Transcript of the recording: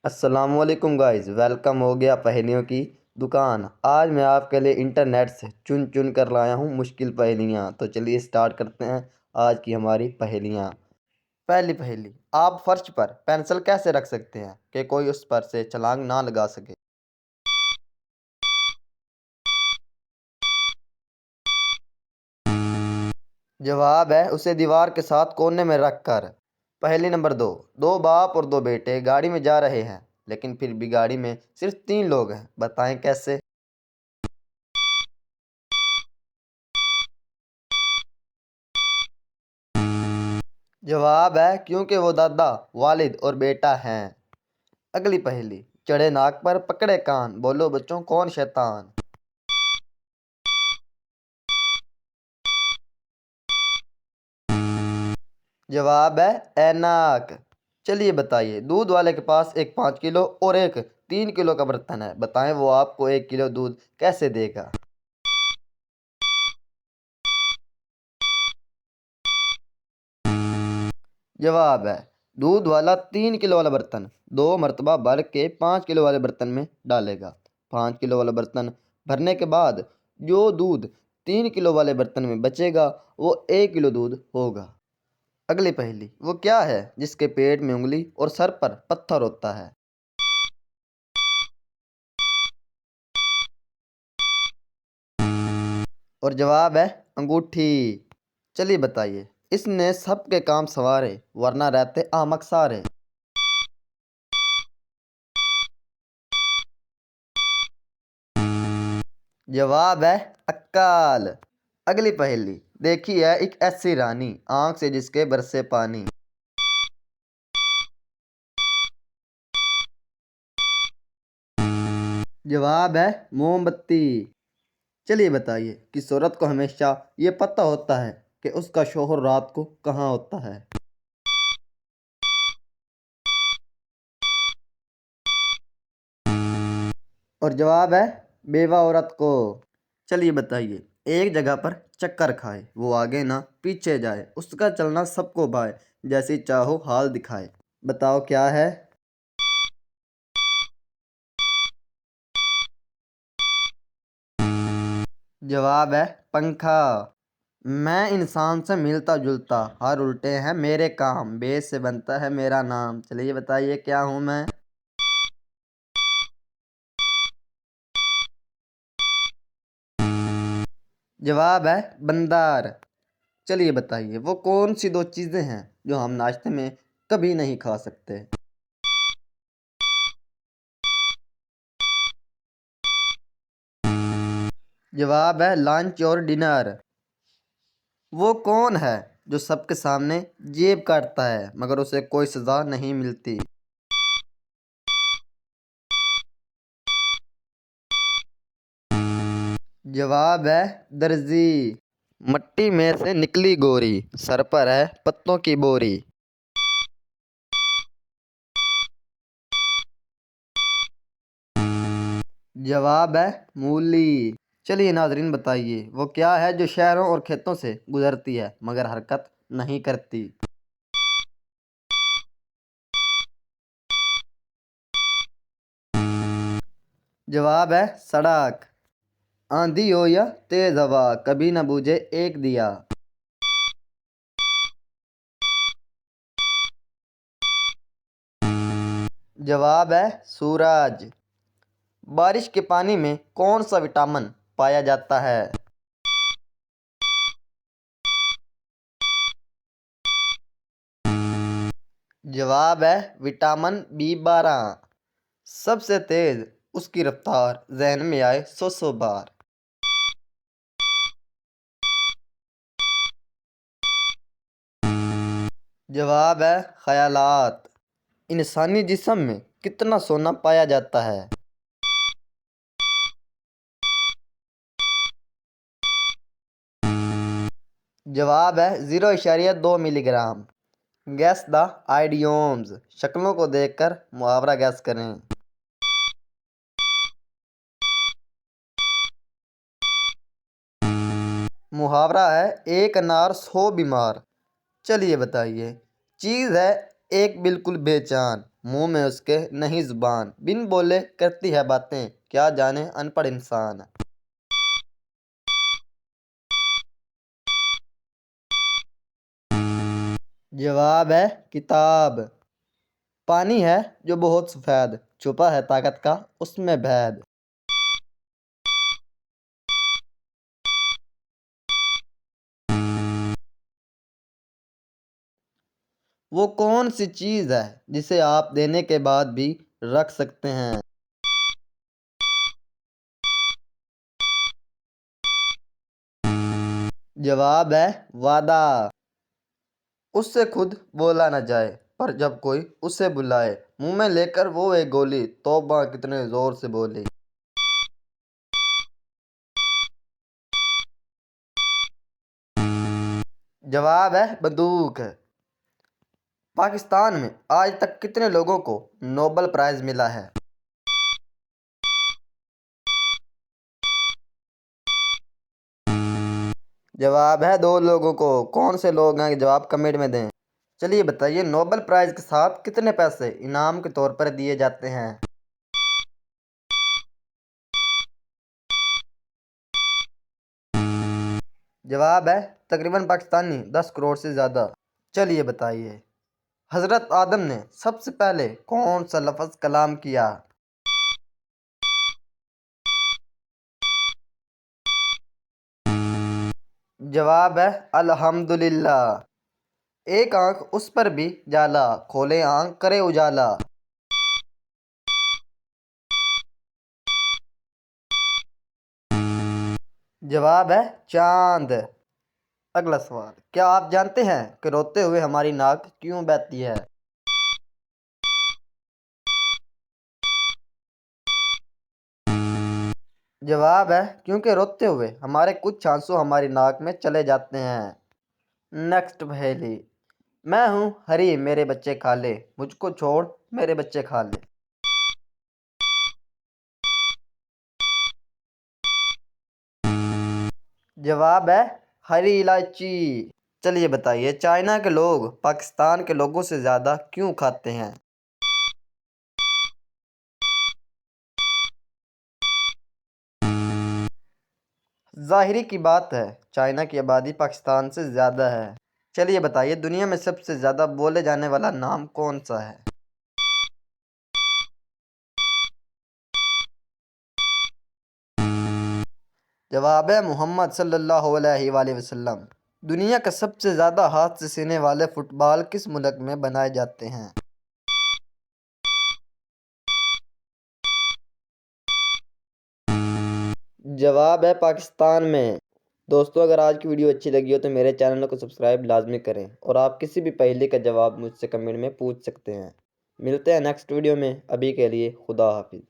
अस्सलामुअलैकुम guys, welcome हो गया पहेलियों की दुकान। आज मैं आपके लिए इंटरनेट से चुन चुन कर लाया हूँ मुश्किल पहेलियाँ। तो चलिए स्टार्ट करते हैं आज की हमारी पहेलियाँ। पहली पहेली, आप फर्श पर पेंसिल कैसे रख सकते हैं कि कोई उस पर से छलांग ना लगा सके। जवाब है उसे दीवार के साथ कोने में रख कर। पहेली नंबर दो, दो बाप और दो बेटे गाड़ी में जा रहे हैं, लेकिन फिर भी गाड़ी में सिर्फ तीन लोग हैं, बताएं कैसे। जवाब है क्योंकि वो दादा, वालिद और बेटा हैं। अगली पहेली, चढ़े नाक पर पकड़े कान, बोलो बच्चों कौन शैतान। जवाब है ऐनक। चलिए बताइए, दूध वाले के पास एक 5 किलो और एक 3 किलो का बर्तन है, बताएं वो आपको 1 किलो दूध कैसे देगा। जवाब है दूध वाला 3 किलो वाला बर्तन दो मर्तबा भर के 5 किलो वाले बर्तन में डालेगा। 5 किलो वाला बर्तन भरने के बाद जो दूध 3 किलो वाले बर्तन में बचेगा वो 1 किलो दूध होगा। अगली पहेली, वो क्या है जिसके पेट में उंगली और सर पर पत्थर होता है। और जवाब है अंगूठी। चलिए बताइए, इसने सबके काम सवारे वरना रहते आमक सारे। जवाब है अक्कल। अगली पहेली, देखी है एक ऐसी रानी आंख से जिसके बरसे पानी। जवाब है मोमबत्ती। चलिए बताइए, किस औरत को हमेशा ये पता होता है कि उसका शौहर रात को कहाँ होता है। और जवाब है बेवा औरत को। चलिए बताइए, एक जगह पर चक्कर खाए, वो आगे ना पीछे जाए, उसका चलना सबको भाए, जैसी चाहो हाल दिखाए, बताओ क्या है। जवाब है पंखा। मैं इंसान से मिलता जुलता, हर उल्टे हैं मेरे काम, बेस से बनता है मेरा नाम, चलिए बताइए क्या हूँ मैं। जवाब है बंदर। चलिए बताइए, वो कौन सी दो चीज़ें हैं जो हम नाश्ते में कभी नहीं खा सकते। जवाब है लंच और डिनर। वो कौन है जो सबके सामने जेब काटता है मगर उसे कोई सजा नहीं मिलती। जवाब है दर्जी। मट्टी में से निकली गोरी, सर पर है पत्तों की बोरी। जवाब है मूली। चलिए नाजरीन बताइए, वो क्या है जो शहरों और खेतों से गुजरती है मगर हरकत नहीं करती। जवाब है सड़क। आंधी हो या तेज हवा, कभी ना बूझे एक दिया। जवाब है सूरज। बारिश के पानी में कौन सा विटामिन पाया जाता है। जवाब है विटामिन B12। सबसे तेज उसकी रफ्तार, जहन में आए सौ सौ बार। जवाब है ख्यालात। इंसानी जिस्म में कितना सोना पाया जाता है। जवाब है 0.2 मिलीग्राम। गैस द आइडियोम्स, शक्लों को देखकर मुहावरा गैस करें। मुहावरा है एक अनार 100 बीमार। चलिए बताइए, चीज़ है एक बिल्कुल बेजान, मुंह में उसके नहीं जुबान, बिन बोले करती है बातें, क्या जाने अनपढ़ इंसान। जवाब है किताब। पानी है जो बहुत सफेद, छुपा है ताकत का उसमें भेद। वो कौन सी चीज है जिसे आप देने के बाद भी रख सकते हैं? जवाब है वादा। उससे खुद बोला न जाए, पर जब कोई उसे बुलाए, मुंह में लेकर वो एक गोली, तौबा कितने जोर से बोली। जवाब है बंदूक। पाकिस्तान में आज तक कितने लोगों को नोबेल प्राइज मिला है? जवाब है 2 लोगों को। कौन से लोग हैं, जवाब कमेंट में दें। चलिए बताइए, नोबेल प्राइज के साथ कितने पैसे इनाम के तौर पर दिए जाते हैं? जवाब है तकरीबन पाकिस्तानी 10 करोड़ से ज़्यादा। चलिए बताइए, हज़रत आदम ने सबसे पहले कौन सा लफ्ज़ कलाम किया? जवाब है अल्हम्दुलिल्लाह। एक आंख उस पर भी जाला, खोले आंख करे उजाला। जवाब है चांद। अगला सवाल, क्या आप जानते हैं कि रोते हुए हमारी नाक क्यों बहती है? जवाब है क्योंकि रोते हुए हमारे कुछ आंसू हमारी नाक में चले जाते हैं। नेक्स्ट पहेली, मैं हूँ हरी मेरे बच्चे खा ले, मुझको छोड़ मेरे बच्चे खा ले। जवाब है हरी इलायची। चलिए बताइए, चाइना के लोग पाकिस्तान के लोगों से ज़्यादा क्यों खाते हैं? ज़ाहिरी की बात है, चाइना की आबादी पाकिस्तान से ज़्यादा है। चलिए बताइए, दुनिया में सबसे ज़्यादा बोले जाने वाला नाम कौन सा है? जवाब है मोहम्मद सल्लल्लाहु अलैहि वसल्लम। दुनिया का सबसे ज़्यादा हाथ से सीने वाले फुटबॉल किस मुल्क में बनाए जाते हैं? जवाब है पाकिस्तान में। दोस्तों, अगर आज की वीडियो अच्छी लगी हो तो मेरे चैनल को सब्सक्राइब लाजमी करें, और आप किसी भी पहेली का जवाब मुझसे कमेंट में पूछ सकते हैं। मिलते हैं नेक्स्ट वीडियो में, अभी के लिए खुदा हाफिज़।